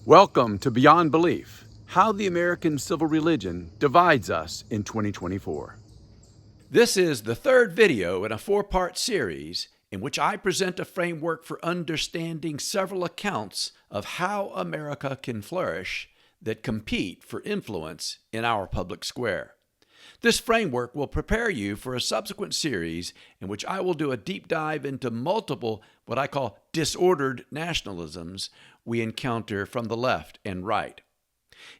Welcome to Beyond Belief, How the American Civil Religion Divides Us in 2024. This is the third video in a four-part series in which I present a framework for understanding several accounts of how America can flourish that compete for influence in our public square. This framework will prepare you for a subsequent series in which I will do a deep dive into multiple, what I call disordered nationalisms we encounter from the left and right.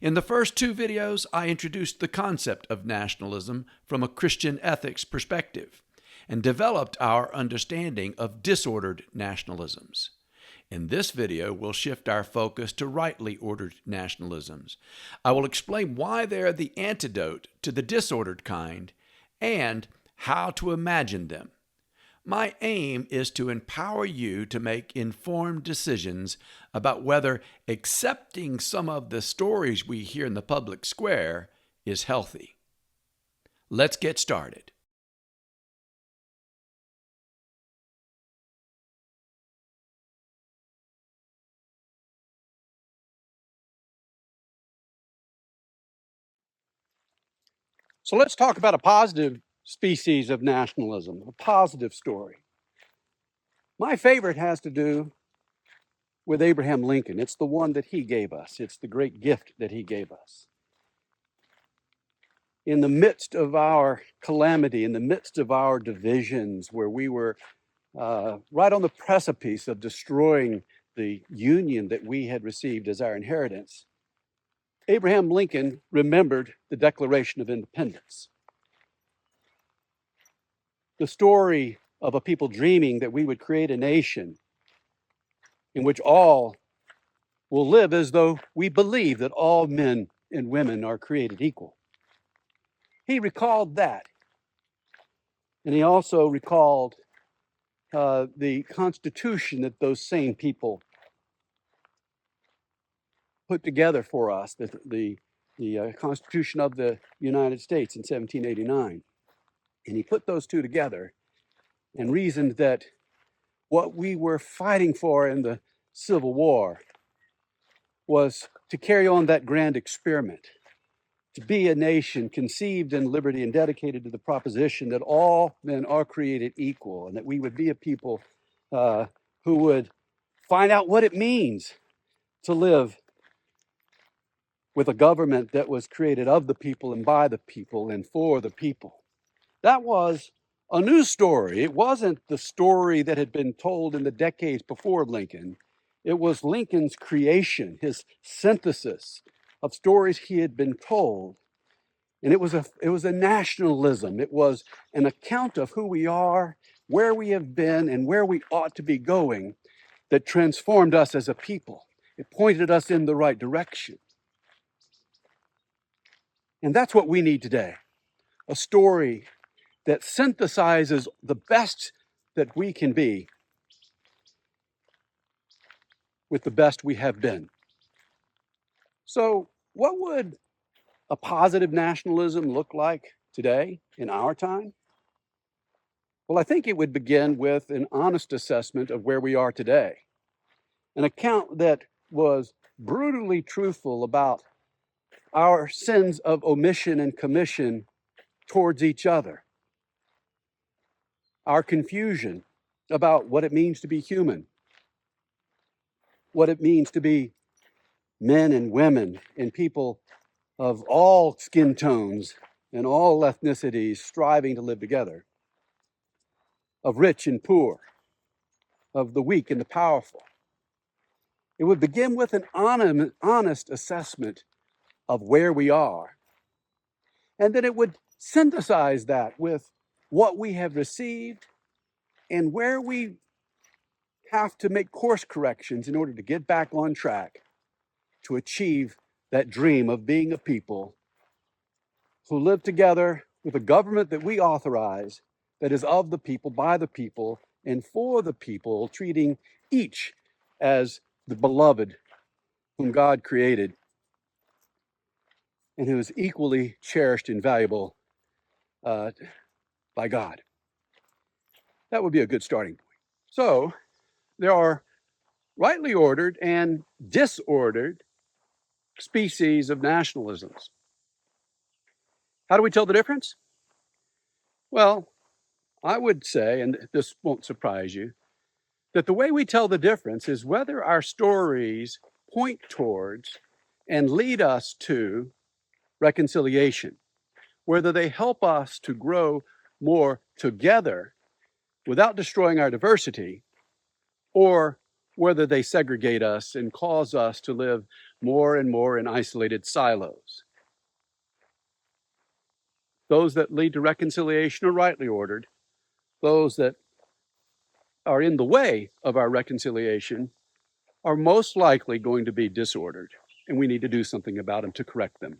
In the first two videos, I introduced the concept of nationalism from a Christian ethics perspective and developed our understanding of disordered nationalisms. In this video, we'll shift our focus to rightly ordered nationalisms. I will explain why they are the antidote to the disordered kind and how to imagine them. My aim is to empower you to make informed decisions about whether accepting some of the stories we hear in the public square is healthy. Let's get started. So let's talk about a positive species of nationalism, a positive story. My favorite has to do with Abraham Lincoln. It's the one that he gave us. It's the great gift that he gave us. In the midst of our calamity, in the midst of our divisions, where we were right on the precipice of destroying the union that we had received as our inheritance, Abraham Lincoln remembered the Declaration of Independence. The story of a people dreaming that we would create a nation in which all will live as though we believe that all men and women are created equal. He recalled that. And he also recalled the Constitution that those same people put together for us, the Constitution of the United States in 1789. And he put those two together and reasoned that what we were fighting for in the Civil War was to carry on that grand experiment, to be a nation conceived in liberty and dedicated to the proposition that all men are created equal, and that we would be a people who would find out what it means to live with a government that was created of the people and by the people and for the people. That was a new story. It wasn't the story that had been told in the decades before Lincoln. It was Lincoln's creation, his synthesis of stories he had been told. And it was a nationalism. It was an account of who we are, where we have been, and where we ought to be going that transformed us as a people. It pointed us in the right direction. And that's what we need today. A story that synthesizes the best that we can be with the best we have been. So, what would a positive nationalism look like today in our time? Well, I think it would begin with an honest assessment of where we are today, an account that was brutally truthful about our sins of omission and commission towards each other, our confusion about what it means to be human, what it means to be men and women and people of all skin tones and all ethnicities striving to live together, of rich and poor, of the weak and the powerful. It would begin with an honest assessment of where we are. And then it would synthesize that with what we have received and where we have to make course corrections in order to get back on track to achieve that dream of being a people who live together with a government that we authorize, that is of the people, by the people, and for the people, treating each as the beloved whom God created and who is equally cherished and valuable by God. That would be a good starting point. So there are rightly ordered and disordered species of nationalisms. How do we tell the difference? Well, I would say, and this won't surprise you, that the way we tell the difference is whether our stories point towards and lead us to reconciliation, whether they help us to grow more together without destroying our diversity, or whether they segregate us and cause us to live more and more in isolated silos. Those that lead to reconciliation are rightly ordered. Those that are in the way of our reconciliation are most likely going to be disordered, and we need to do something about them to correct them.